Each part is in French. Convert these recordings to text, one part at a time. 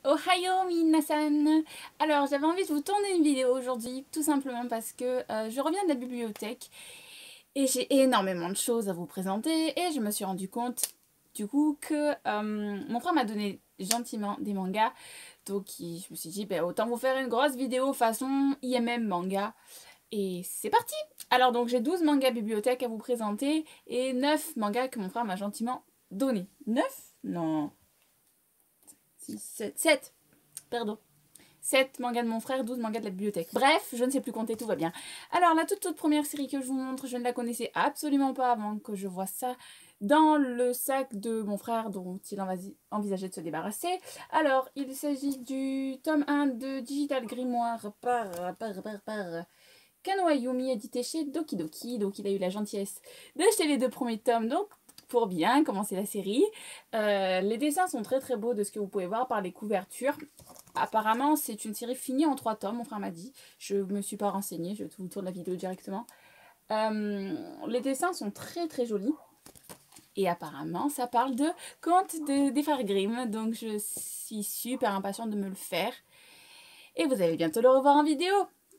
Ohayo minasan. Alors j'avais envie de vous tourner une vidéo aujourd'hui tout simplement parce que je reviens de la bibliothèque et j'ai énormément de choses à vous présenter et je me suis rendu compte du coup que mon frère m'a donné gentiment des mangas, donc je me suis dit ben, autant vous faire une grosse vidéo façon IMM manga et c'est parti. Alors donc j'ai 12 mangas bibliothèque à vous présenter et 9 mangas que mon frère m'a gentiment donné. 9? Non. 6, 7, 7. Pardon. 7 mangas de mon frère, 12 mangas de la bibliothèque. Bref, je ne sais plus compter, tout va bien. Alors, la toute première série que je vous montre, je ne la connaissais absolument pas avant que je vois ça dans le sac de mon frère dont il envisageait de se débarrasser. Alors, il s'agit du tome 1 de Digital Grimoire par Kano Ayumi, édité chez Doki Doki. Donc, il a eu la gentillesse d'acheter les 2 premiers tomes, donc pour bien commencer la série. Les dessins sont très beaux de ce que vous pouvez voir par les couvertures. Apparemment, c'est une série finie en 3 tomes, mon frère m'a dit. Je me suis pas renseignée, je vous tourne la vidéo directement. Les dessins sont très jolis. Et apparemment, ça parle de contes des frères Grimm. Donc, je suis super impatiente de me le faire. Et vous allez bientôt le revoir en vidéo.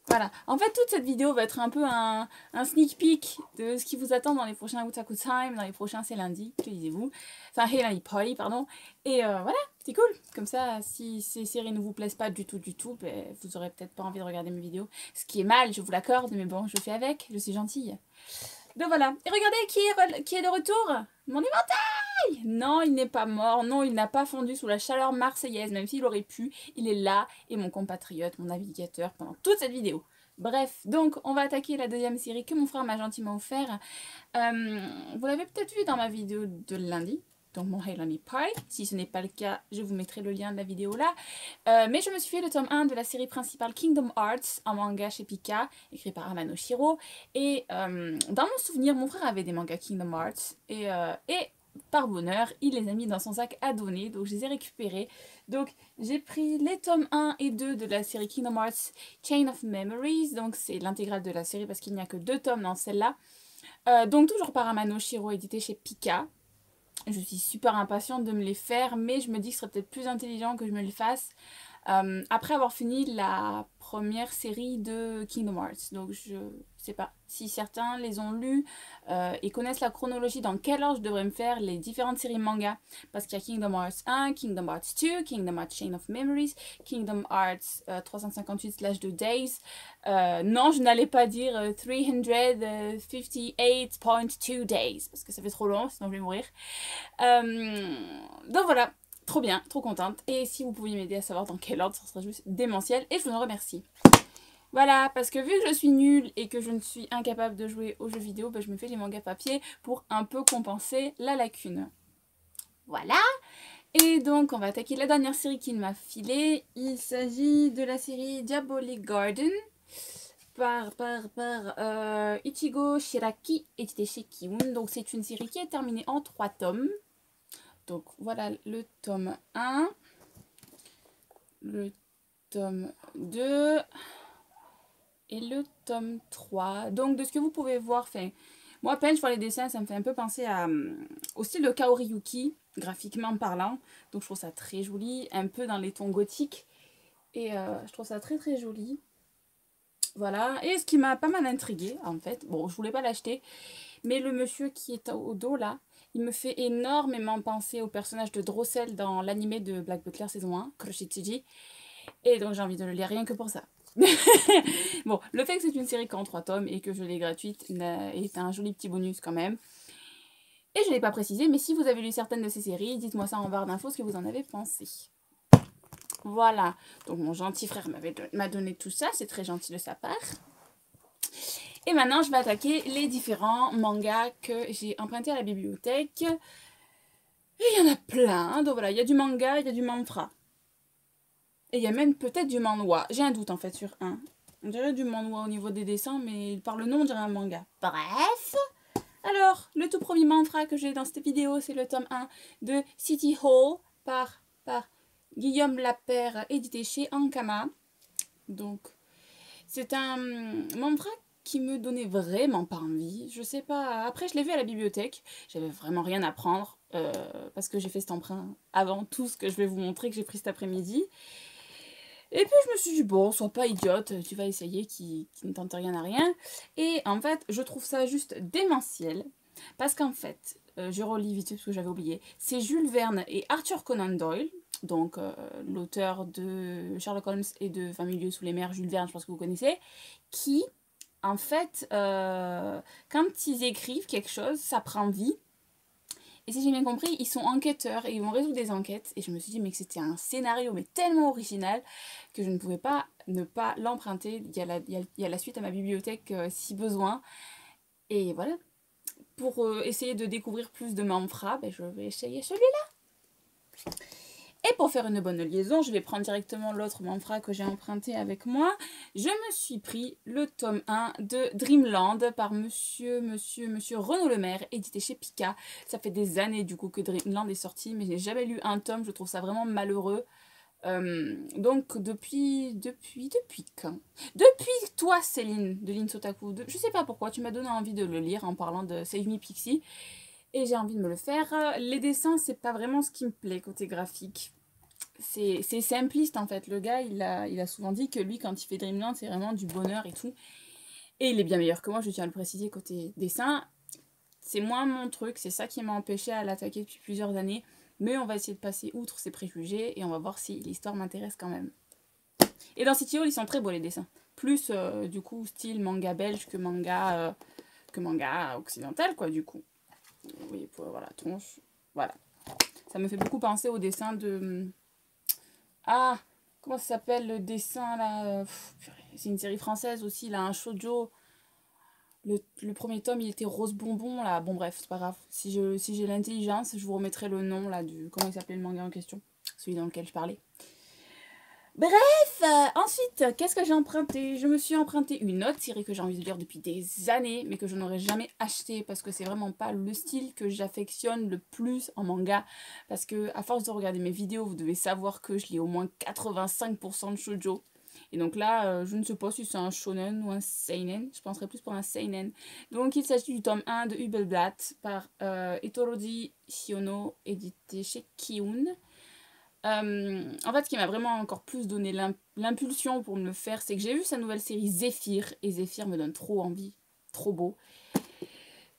Voilà. En fait, toute cette vidéo va être un peu un sneak peek de ce qui vous attend dans les prochains Otaku Time, dans les prochains C'est lundi, que lisez-vous. Enfin, Hey Lundi Party, pardon. Et voilà, c'est cool. Comme ça, si ces séries ne vous plaisent pas du tout, ben, vous aurez peut-être pas envie de regarder mes vidéos. Ce qui est mal, je vous l'accorde, mais bon, je fais avec, je suis gentille. Donc voilà. Et regardez qui est de retour. Mon éventail. Non, il n'est pas mort. Non, il n'a pas fondu sous la chaleur marseillaise, même s'il aurait pu. Il est là, et mon compatriote, mon navigateur, pendant toute cette vidéo. Bref, donc on va attaquer la deuxième série que mon frère m'a gentiment offert. Vous l'avez peut-être vu dans ma vidéo de lundi, donc mon Hey Lundi Party. Si ce n'est pas le cas, je vous mettrai le lien de la vidéo là. Mais je me suis fait le tome 1 de la série principale Kingdom Hearts en manga chez Pika, écrit par Amano Shiro. Et dans mon souvenir, mon frère avait des mangas Kingdom Hearts. Et par bonheur, il les a mis dans son sac à donner, donc je les ai récupérés. Donc j'ai pris les tomes 1 et 2 de la série Kingdom Hearts Chain of Memories, donc c'est l'intégrale de la série parce qu'il n'y a que 2 tomes dans celle-là. Donc toujours par Amano Shiro, édité chez Pika. Je suis super impatiente de me les faire, mais je me dis que ce serait peut-être plus intelligent que je me les fasse après avoir fini la première série de Kingdom Hearts. Donc je sais pas si certains les ont lus et connaissent la chronologie dans quel ordre je devrais me faire les différentes séries manga. Parce qu'il y a Kingdom Hearts 1, Kingdom Hearts 2, Kingdom Hearts Chain of Memories, Kingdom Hearts 358/2 Days. Non, je n'allais pas dire 358.2 Days, parce que ça fait trop long, sinon je vais mourir. Donc voilà, trop bien, trop contente. Et si vous pouviez m'aider à savoir dans quel ordre, ça serait juste démentiel. Et je vous en remercie. Voilà, parce que vu que je suis nulle et que je ne suis incapable de jouer aux jeux vidéo, bah, je me fais les mangas papier pour un peu compenser la lacune. Voilà. Et donc, on va attaquer la dernière série qu'il m'a filée. Il s'agit de la série Diabolic Garden par Ichigo Shiraki, édité chez Kiun. Donc, c'est une série qui est terminée en 3 tomes. Donc, voilà le tome 1, le tome 2 et le tome 3. Donc, de ce que vous pouvez voir, enfin, moi, à peine je vois les dessins, ça me fait un peu penser au style de Kaori Yuki, graphiquement parlant. Donc, je trouve ça très joli, un peu dans les tons gothiques. Et je trouve ça très joli. Voilà. Et ce qui m'a pas mal intriguée, en fait, bon, je voulais pas l'acheter, mais le monsieur qui est au dos, là, il me fait énormément penser au personnage de Drossel dans l'animé de Black Butler saison 1, Kuroshitsuji. Et donc j'ai envie de le lire rien que pour ça. Bon, le fait que c'est une série qu'en 3 tomes et que je l'ai gratuite est un joli petit bonus quand même. Et je ne l'ai pas précisé, mais si vous avez lu certaines de ces séries, dites-moi ça en barre d'infos ce que vous en avez pensé. Voilà, donc mon gentil frère m'a donné tout ça, c'est très gentil de sa part. Et maintenant, je vais attaquer les différents mangas que j'ai empruntés à la bibliothèque. Et il y en a plein, donc voilà, il y a du manga, il y a du manhwa. Et il y a même peut-être du manhwa. J'ai un doute en fait sur un. On dirait du manhwa au niveau des dessins, mais par le nom, on dirait un manga. Bref. Alors, le tout premier manhwa que j'ai dans cette vidéo, c'est le tome 1 de City Hall par Guillaume Lapère, édité chez Ankama. Donc, c'est un manhwa qui me donnait vraiment pas envie. Je sais pas. Après, je l'ai vu à la bibliothèque. J'avais vraiment rien à prendre parce que j'ai fait cet emprunt avant tout ce que je vais vous montrer que j'ai pris cet après-midi. Et puis je me suis dit, bon, sois pas idiote, tu vas essayer qui ne tente rien à rien. Et en fait, je trouve ça juste démentiel. Parce qu'en fait, je relis vite fait parce que j'avais oublié. C'est Jules Verne et Arthur Conan Doyle, donc l'auteur de Sherlock Holmes et de 20 milieux sous les mers, Jules Verne, je pense que vous connaissez, qui, en fait, quand ils écrivent quelque chose, ça prend vie. Et si j'ai bien compris, ils sont enquêteurs et ils vont résoudre des enquêtes. Et je me suis dit, mais que c'était un scénario mais tellement original que je ne pouvais pas ne pas l'emprunter. Il y a la suite à ma bibliothèque si besoin. Et voilà, pour essayer de découvrir plus de Manfred, ben, je vais essayer celui-là. Et pour faire une bonne liaison, je vais prendre directement l'autre Manfred que j'ai emprunté avec moi. Je me suis pris le tome 1 de Dreamland par monsieur Renaud Lemaire, édité chez Pika. Ça fait des années du coup que Dreamland est sorti, mais je n'ai jamais lu un tome, je trouve ça vraiment malheureux. Donc depuis quand? Depuis toi Céline de Lin Sotaku. Je sais pas pourquoi, tu m'as donné envie de le lire en parlant de Save Me Pixie. Et j'ai envie de me le faire. Les dessins, c'est pas vraiment ce qui me plaît côté graphique. C'est simpliste en fait. Le gars, il a souvent dit que lui, quand il fait Dreamland, c'est vraiment du bonheur et tout. Et il est bien meilleur que moi, je tiens à le préciser côté dessin. C'est moins mon truc, c'est ça qui m'a empêché à l'attaquer depuis plusieurs années. Mais on va essayer de passer outre ces préjugés et on va voir si l'histoire m'intéresse quand même. Et dans City Hall, ils sont très beaux les dessins. Plus du coup style manga belge que manga occidental quoi du coup. Oui, voilà, tronche. Voilà. Ça me fait beaucoup penser au dessin de... Ah, comment ça s'appelle le dessin là? C'est une série française aussi, là, un shoujo. Le premier tome, il était rose bonbon, là. Bon, bref, c'est pas grave. Si j'ai l'intelligence, je vous remettrai le nom, là, du... Comment il s'appelait le manga en question? Celui dans lequel je parlais. Bref, ensuite, qu'est-ce que j'ai emprunté? Je me suis emprunté une autre série que j'ai envie de lire depuis des années, mais que je n'aurais jamais acheté parce que c'est vraiment pas le style que j'affectionne le plus en manga. Parce que, à force de regarder mes vidéos, vous devez savoir que je lis au moins 85% de shoujo. Et donc là, je ne sais pas si c'est un shonen ou un seinen. Je penserais plus pour un seinen. Donc il s'agit du tome 1 de Hubelblatt par Etorodi Shiono, édité chez Kiun. En fait, ce qui m'a vraiment encore plus donné l'impulsion pour me le faire, c'est que j'ai vu sa nouvelle série Zéphyr, et Zéphyr me donne trop envie, trop beau.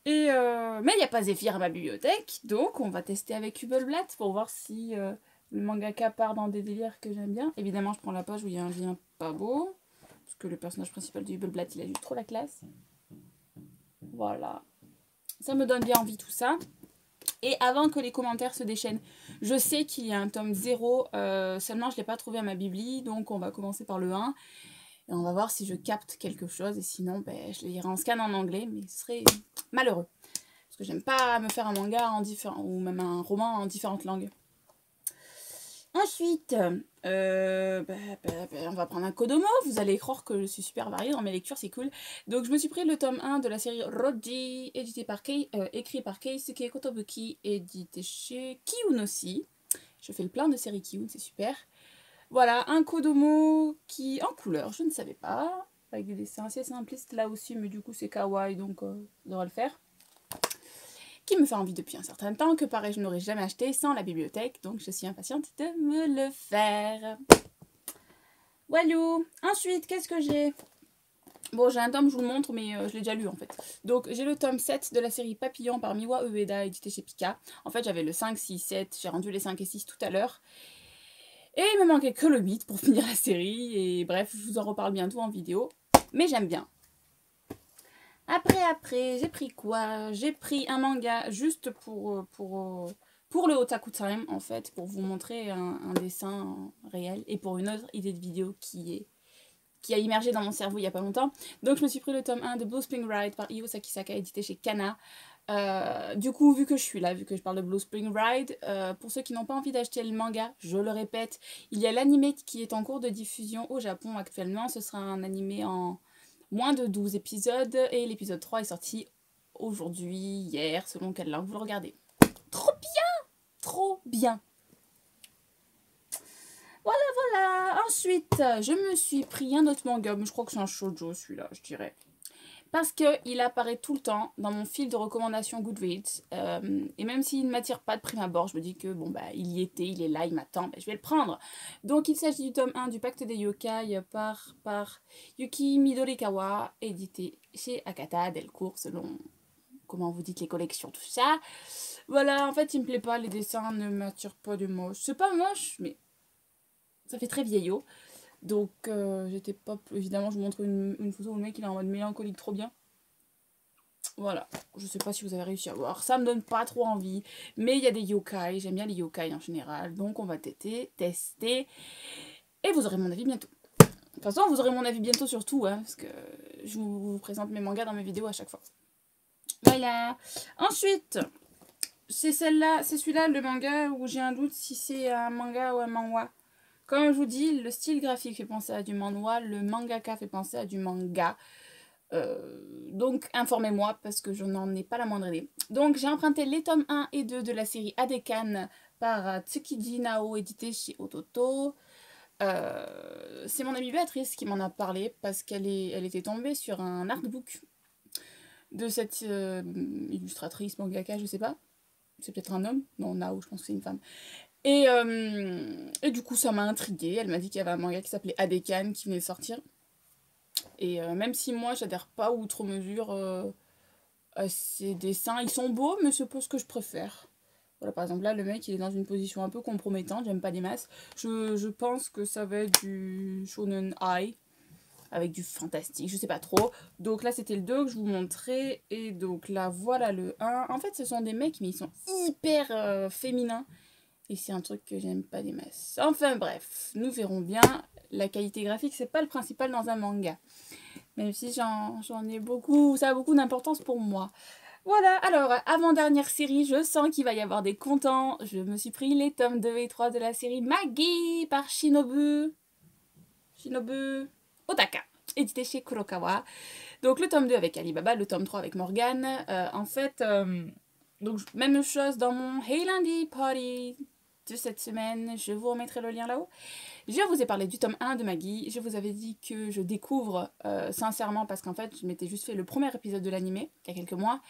Et mais il n'y a pas Zéphyr à ma bibliothèque, donc on va tester avec Hubelblatt pour voir si le mangaka part dans des délires que j'aime bien. Évidemment, je prends la page où il y a un lien pas beau, parce que le personnage principal de Hubelblatt, il a juste trop la classe. Voilà. Ça me donne bien envie tout ça. Et avant que les commentaires se déchaînent, je sais qu'il y a un tome 0, seulement je ne l'ai pas trouvé à ma bibli, donc on va commencer par le 1. Et on va voir si je capte quelque chose, et sinon ben, je le lirai en scan en anglais, mais ce serait malheureux. Parce que j'aime pas me faire un manga en différent, ou même un roman en différentes langues. Ensuite, on va prendre un Kodomo. Vous allez croire que je suis super variée dans mes lectures, c'est cool. Donc je me suis pris le tome 1 de la série Roji, écrit par Keisuke Kotobuki, édité chez Kiun aussi. Je fais le plein de séries Kiun, c'est super. Voilà, un Kodomo qui en couleur, je ne savais pas. Avec des dessins assez simplistes là aussi, mais du coup c'est kawaii, donc ça devrait le faire. Qui me fait envie depuis un certain temps, que pareil je n'aurais jamais acheté sans la bibliothèque, donc je suis impatiente de me le faire. Walou. Ensuite, qu'est-ce que j'ai? Bon, j'ai un tome, je vous le montre, mais je l'ai déjà lu en fait. Donc j'ai le tome 7 de la série Papillon par Miwa Ueda, édité chez Pika. En fait, j'avais le 5, 6, 7, j'ai rendu les 5 et 6 tout à l'heure. Et il me manquait que le 8 pour finir la série, et bref, je vous en reparle bientôt en vidéo. Mais j'aime bien. Après, j'ai pris quoi? J'ai pris un manga juste pour le Otaku Time, en fait, pour vous montrer un dessin réel et pour une autre idée de vidéo qui a immergé dans mon cerveau il n'y a pas longtemps. Donc je me suis pris le tome 1 de Blue Spring Ride par Io Sakisaka, édité chez Kana. Du coup, vu que je suis là, vu que je parle de Blue Spring Ride, pour ceux qui n'ont pas envie d'acheter le manga, je le répète, il y a l'anime qui est en cours de diffusion au Japon actuellement. Ce sera un animé en moins de 12 épisodes et l'épisode 3 est sorti aujourd'hui, hier, selon quelle langue vous le regardez. Trop bien! Trop bien! Voilà. Ensuite, je me suis pris un autre manga, mais je crois que c'est un shoujo celui-là, je dirais. parce qu'il apparaît tout le temps dans mon fil de recommandations Goodreads. Et même s'il ne m'attire pas de prime abord, je me dis que bon bah il y était, il est là, il m'attend, bah, je vais le prendre. Donc il s'agit du tome 1 du Pacte des Yokai par Yuki Midorikawa, édité chez Akata Delcourt, selon comment vous dites les collections, tout ça. Voilà, en fait il me plaît pas, les dessins ne m'attirent pas de moche. C'est pas moche, mais ça fait très vieillot. Donc j'étais pas... Évidemment, je vous montre une photo où le mec il est en mode mélancolique trop bien. Voilà, je sais pas si vous avez réussi à voir. Ça me donne pas trop envie. Mais il y a des yokai, j'aime bien les yokai en général. Donc on va tester. Et vous aurez mon avis bientôt. De toute façon, vous aurez mon avis bientôt sur tout, hein, parce que je vous présente mes mangas dans mes vidéos à chaque fois. Voilà. Ensuite, c'est celui-là le manga où j'ai un doute si c'est un manga ou un manhwa. Comme je vous dis, le style graphique fait penser à du manhwa, le mangaka fait penser à du manga. Donc informez-moi parce que je n'en ai pas la moindre idée. Donc j'ai emprunté les tomes 1 et 2 de la série Adekan par Tsukiji Nao, édité chez Ototo. C'est mon amie Béatrice qui m'en a parlé parce qu'elle était tombée sur un artbook de cette illustratrice mangaka, je sais pas. C'est peut-être un homme. Non, Nao, je pense que c'est une femme. Et du coup, ça m'a intriguée. Elle m'a dit qu'il y avait un manga qui s'appelait Adekan qui venait de sortir. Et même si moi, j'adhère pas outre mesure à ces dessins, ils sont beaux, mais c'est pas ce que je préfère. Voilà, par exemple, là, le mec, il est dans une position un peu compromettante, j'aime pas des masses. Je pense que ça va être du Shonen Ai, avec du fantastique, je sais pas trop. Donc là, c'était le 2 que je vous montrais. Et donc là, voilà le 1. En fait, ce sont des mecs, mais ils sont hyper féminins. Et c'est un truc que j'aime pas des masses. Enfin bref, nous verrons bien. La qualité graphique, c'est pas le principal dans un manga. Même si j'en ai beaucoup, ça a beaucoup d'importance pour moi. Voilà, alors, avant-dernière série, je sens qu'il va y avoir des contents. Je me suis pris les tomes 2 et 3 de la série Maggie par Shinobu Otaka, édité chez Kurokawa. Donc le tome 2 avec Alibaba, le tome 3 avec Morgane. En fait, donc même chose dans mon Hey Lundi Party de cette semaine. Je vous remettrai le lien là-haut. Je vous ai parlé du tome 1 de Maggie. Je vous avais dit que je découvre sincèrement parce qu'en fait, je m'étais juste fait le premier épisode de l'animé il y a quelques mois.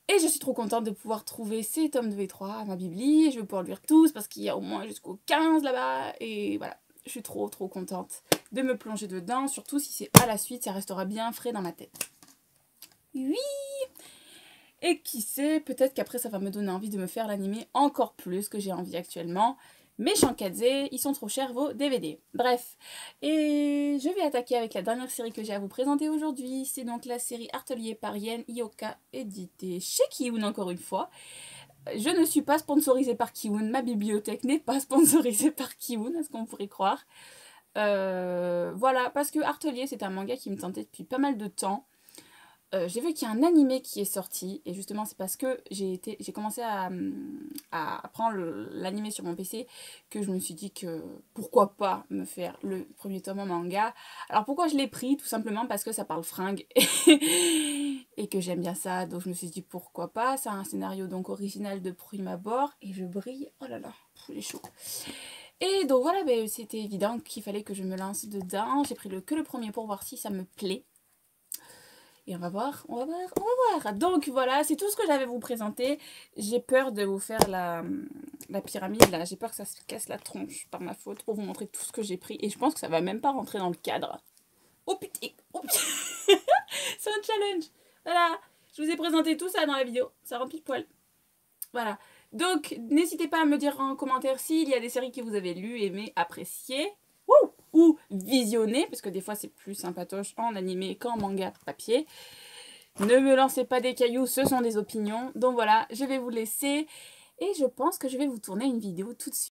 Et je suis trop contente de pouvoir trouver ces tomes 2 et 3 à ma bibli. Je vais pouvoir le lire tous parce qu'il y a au moins jusqu'au 15 là-bas. Et voilà, je suis trop contente de me plonger dedans. Surtout si c'est à la suite, ça restera bien frais dans ma tête. Oui! Et qui sait, peut-être qu'après ça va me donner envie de me faire l'animé encore plus que j'ai envie actuellement. Mais Shankadze, ils sont trop chers vos DVD. Bref, et je vais attaquer avec la dernière série que j'ai à vous présenter aujourd'hui. C'est donc la série Artelier par Yen Ioka, éditée chez Kiun encore une fois. Je ne suis pas sponsorisée par Kiun, ma bibliothèque n'est pas sponsorisée par Kiun, est-ce qu'on pourrait croire. Voilà, parce que Artelier c'est un manga qui me tentait depuis pas mal de temps. J'ai vu qu'il y a un animé qui est sorti, et justement c'est parce que j'ai commencé à prendre l'animé sur mon PC que je me suis dit que pourquoi pas me faire le premier tome en manga. Alors pourquoi je l'ai pris? Tout simplement parce que ça parle fringue et que j'aime bien ça, donc je me suis dit pourquoi pas. C'est un scénario donc original de prime abord, et je brille, oh là là, il est chaud. Et donc voilà, ben, c'était évident qu'il fallait que je me lance dedans. J'ai pris que le premier pour voir si ça me plaît. Et on va voir. Donc voilà, c'est tout ce que j'avais à vous présenter. J'ai peur de vous faire la pyramide là. J'ai peur que ça se casse la tronche par ma faute pour vous montrer tout ce que j'ai pris. Et je pense que ça va même pas rentrer dans le cadre. Oh putain, c'est un challenge. Voilà, je vous ai présenté tout ça dans la vidéo. Ça remplit le poil. Voilà. Donc n'hésitez pas à me dire en commentaire s'il y a des séries que vous avez lues, aimées, appréciées. Ou visionner, parce que des fois c'est plus sympatoche en animé qu'en manga papier. Ne me lancez pas des cailloux, ce sont des opinions. Donc voilà, je vais vous laisser et je pense que je vais vous tourner une vidéo tout de suite.